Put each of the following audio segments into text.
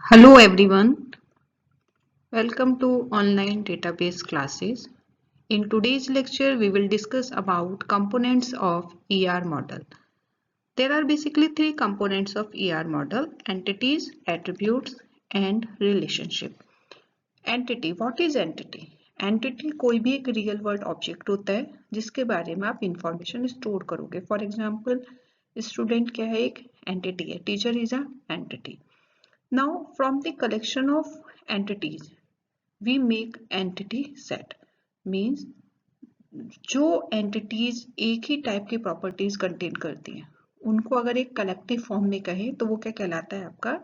Hello everyone, welcome to online database classes. In today's lecture, we will discuss about components of ER model. There are basically three components of ER model: entities, attributes and relationship. Entity, what is entity? Entity कोई भी एक real world object होता है जिसके बारे में आप information store करोगे. फॉर एग्जाम्पल, स्टूडेंट क्या है? एक एंटिटी है. Teacher is a entity. Now, from the collection of entities, we make entity set. Means जो entities एक ही टाइप की प्रॉपर्टीज कंटेन करती हैं उनको अगर एक कलेक्टिव फॉर्म में कहें तो वो क्या कहलाता है? आपका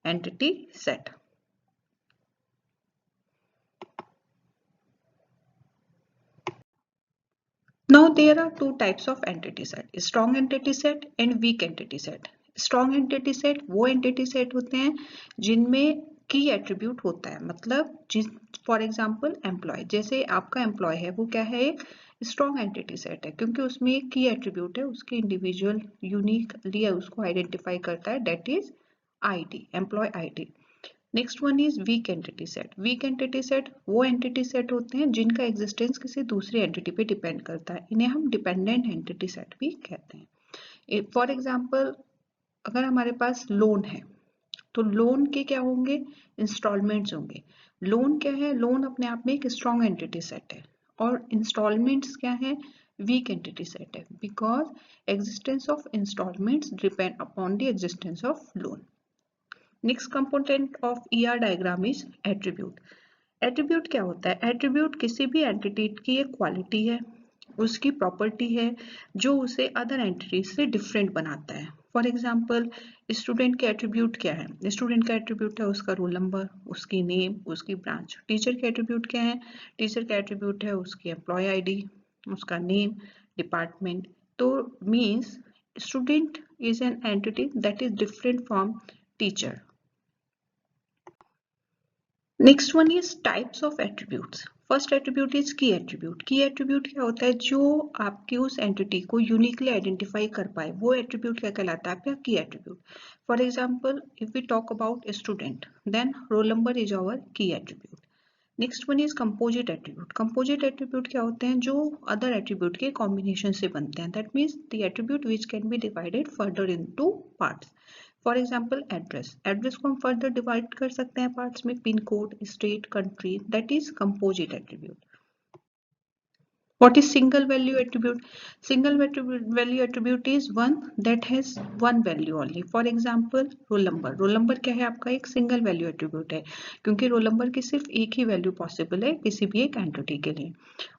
entity set. Now there are two types of entity set: strong entity set and weak entity set. Strong entity set वो एंटिटी सेट होते हैं जिनमें की एट्रीब्यूट होता है. मतलब जिस फॉर एग्जांपल एम्प्लॉय, जैसे आपका एम्प्लॉय है वो क्या है? एक स्ट्रॉन्ग एंटिटी सेट है क्योंकि उसमें एक की एट्रीब्यूट है, उसके इंडिविजुअल यूनिकली उसको आइडेंटिफाई करता है, that is ID, employee ID. Next one is weak entity set. Weak entity set वो एंटिटी सेट होते हैं जिनका एग्जिस्टेंस किसी दूसरी एंटिटी पे डिपेंड करता है. इन्हें हम डिपेंडेंट एंटिटी सेट भी कहते हैं. फॉर एग्जांपल, अगर हमारे पास लोन है तो लोन के क्या होंगे? इंस्टॉलमेंट्स होंगे. लोन क्या है? लोन अपने आप में एक स्ट्रॉन्ग एंटिटी सेट है और इंस्टॉलमेंट्स क्या है? वीक एंटिटी सेट है, because existence of installments depend upon the existence of loan. Next component of ER diagram is attribute. Attribute क्या होता है? एट्रीब्यूट किसी भी एंटिटी की एक क्वालिटी है, उसकी प्रॉपर्टी है जो उसे अदर एंटिटी से डिफरेंट बनाता है. फॉर एग्जाम्पल, स्टूडेंट के एट्रीब्यूट क्या है? स्टूडेंट का एट्रीब्यूट है उसका रोल नंबर, उसकी नेम, उसकी ब्रांच. टीचर के एट्रीब्यूट क्या है? टीचर का एट्रीब्यूट है उसकी एम्प्लॉय आईडी, उसका नेम, डिपार्टमेंट. तो means student is an entity that is different from teacher. Next one is types of attributes. First attribute is की एट्रीब्यूट. की एट्रीब्यूट क्या होता है? जो आपकी उस एंटिटी को यूनिकली आइडेंटिफाई कर पाए वो एट्रीब्यूट क्या कहलाता है? आपका key attribute. For example, if we talk about student, then roll number is our key attribute. Next one is composite attribute. Composite attribute क्या होते हैं? जो अदर एट्रीब्यूट के कॉम्बिनेशन से बनते हैं. That means the attribute which can be divided further into parts. For example, address. Address को हम फर्दर डिवाइड कर सकते हैं पार्ट्स में: pin code, state, country. That is composite attribute. What is single value attribute? Single value attribute is one that has one value only. For example, roll number. roll number क्या है? आपका एक single value attribute है क्योंकि roll number की सिर्फ एक ही value possible है किसी भी एक entity के लिए.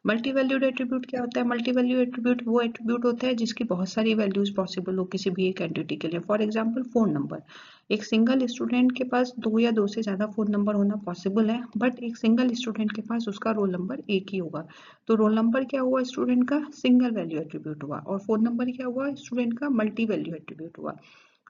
मल्टी वैल्यूड एट्रीब्यूट क्या होता है? मल्टी वैल्यू एट्रीब्यूट वो एट्रीब्यूट होता है जिसकी बहुत सारी वैल्यूज पॉसिबल हो किसी भी एक एंटिटी के लिए. For example, phone number. एक सिंगल स्टूडेंट के पास दो या दो से ज्यादा फोन नंबर होना पॉसिबल है, बट एक सिंगल स्टूडेंट के पास उसका रोल नंबर एक ही होगा. तो रोल नंबर क्या हुआ? स्टूडेंट का सिंगल वैल्यू एट्रीब्यूट हुआ. और फोन नंबर क्या हुआ? स्टूडेंट का मल्टी वैल्यू एट्रीब्यूट हुआ.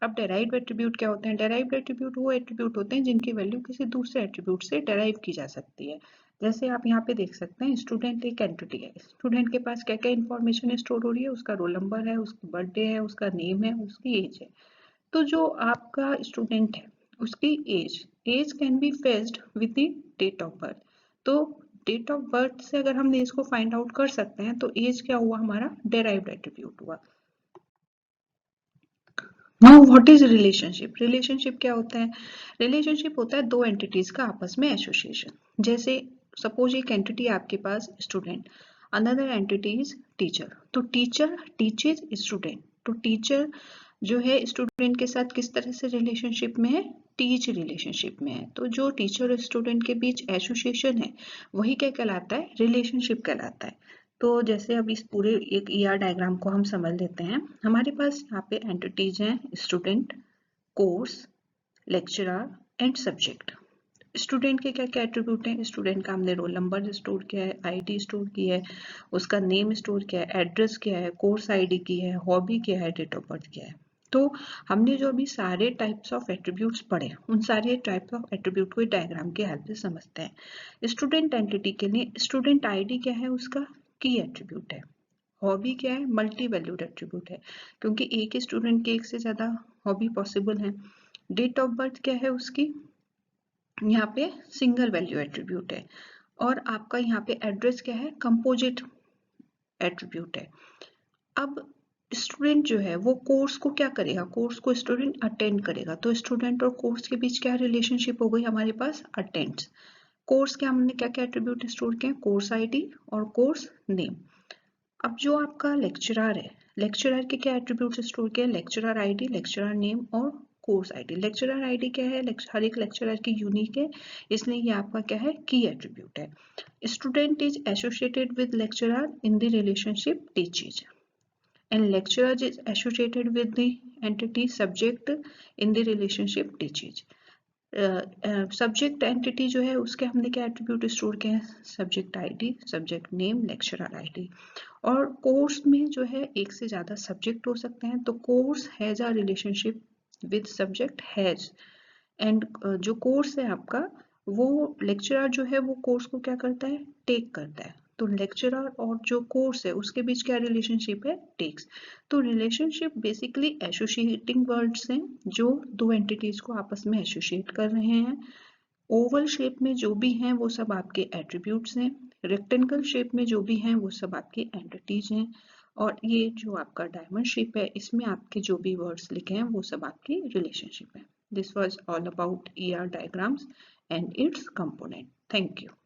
अब डेराइव्ड एट्रीब्यूट क्या होते हैं? डेराइव्ड एट्रीब्यूट वो एट्रीब्यूट होते हैं जिनकी वैल्यू किसी दूसरे एट्रीब्यूट से डेराइव की जा सकती है. जैसे आप यहाँ पे देख सकते हैं, स्टूडेंट एक एंटिटी है. स्टूडेंट के पास क्या क्या इन्फॉर्मेशन स्टोर हो रही है? उसका रोल नंबर है, उसकी बर्थडे है, उसका नेम है, उसकी एज है. तो जो आपका स्टूडेंट है उसकी age can be fetched with the date of birth. तो डेट ऑफ बर्थ से अगर हम एज को फाइंड आउट कर सकते हैं तो एज क्या हुआ? हमारा डेराइव्ड एट्रीब्यूट हुआ. Now what is relationship? Relationship क्या होता है? रिलेशनशिप होता है दो एंटिटीज का आपस में एसोसिएशन. जैसे सपोज एक एंटिटी आपके पास student, another entity is teacher. तो टीचर टीचेज स्टूडेंट. तो टीचर जो है स्टूडेंट के साथ किस तरह से रिलेशनशिप में है? टीच रिलेशनशिप में है. तो जो टीचर और स्टूडेंट के बीच एसोसिएशन है वही क्या कहलाता है? रिलेशनशिप कहलाता है. तो जैसे अब इस पूरे एक ईआर डायग्राम को हम समझ लेते हैं. हमारे पास यहाँ पे एंटिटीज हैं: student, course, lecturer and subject. Student के क्या क्या एट्रीब्यूट हैं? स्टूडेंट का हमने रोल नंबर स्टोर किया है, आईडी स्टोर की है, उसका नेम स्टोर किया है, एड्रेस क्या है, कोर्स आईडी की है, हॉबी क्या है, डेट ऑफ बर्थ क्या है. तो हमने जो अभी सारे टाइप्स ऑफ एट्रीब्यूट्स पढ़े उन सारे टाइप्स ऑफ एट्रीब्यूट को डायग्राम की हेल्प से समझते हैं. स्टूडेंट एंटिटी के लिए स्टूडेंट आईडी क्या है? उसका की एट्रीब्यूट है. हॉबी क्या है? मल्टी वैल्यूड एट्रीब्यूट है क्योंकि एक ही स्टूडेंट के एक से ज्यादा हॉबी पॉसिबल है. डेट ऑफ बर्थ क्या है उसकी? यहाँ पे सिंगल वैल्यू एट्रीब्यूट है। और आपका यहाँ पे एड्रेस क्या है, कंपोजिट एट्रीब्यूट है। अब स्टूडेंट जो है वो कोर्स को क्या करेगा, कोर्स को स्टूडेंट अटेंड करेगा, तो स्टूडेंट और कोर्स के बीच क्या रिलेशनशिप हो गई हमारे पास, अटेंड्स। कोर्स के हमने क्या क्या एट्रीब्यूट स्टोर किए, कोर्स आईडी और कोर्स नेम। अब जो आपका लेक्चरर है, लेक्चरर के क्या एट्रीब्यूट स्टोर किए, लेक्चरर आईडी, लेक्चरर नेम और कोर्स आईडी। लेक्चरर आईडी क्या है, हर एक लेक्चरर की यूनिक है, इसलिए ये आपका क्या है, की एट्रीब्यूट है। Student is associated with lecturer in the relationship teaches, and lecturer is associated with the entity subject in the relationship teaches। Subject entity जो है उसके हमने क्या एट्रीब्यूट स्टोर किए हैं, subject ID, subject name, lecturer ID. और course में जो है एक से ज्यादा सब्जेक्ट हो सकते हैं, तो course has a relationship with subject has. And जो कोर्स है आपका, वो लेक्चरर जो है वो कोर्स को क्या करता है, टेक करता है। तो लेक्चरर और जो कोर्स है उसके बीच क्या रिलेशनशिप है, टेक्स। तो रिलेशनशिप बेसिकली एसोसिएटिंग वर्ड्स हैं जो दो एंटिटीज को आपस में एसोसिएट कर रहे हैं। ओवल शेप में जो भी हैं वो सब आपके एट्रीब्यूट्स हैं, रेक्टेंगल शेप में जो भी हैं वो सब आपके एंटिटीज हैं, और ये जो आपका डायमंड शेप है इसमें आपके जो भी वर्ड्स लिखे हैं वो सब आपकी रिलेशनशिप है। This was all about ER diagrams and its component. Thank you.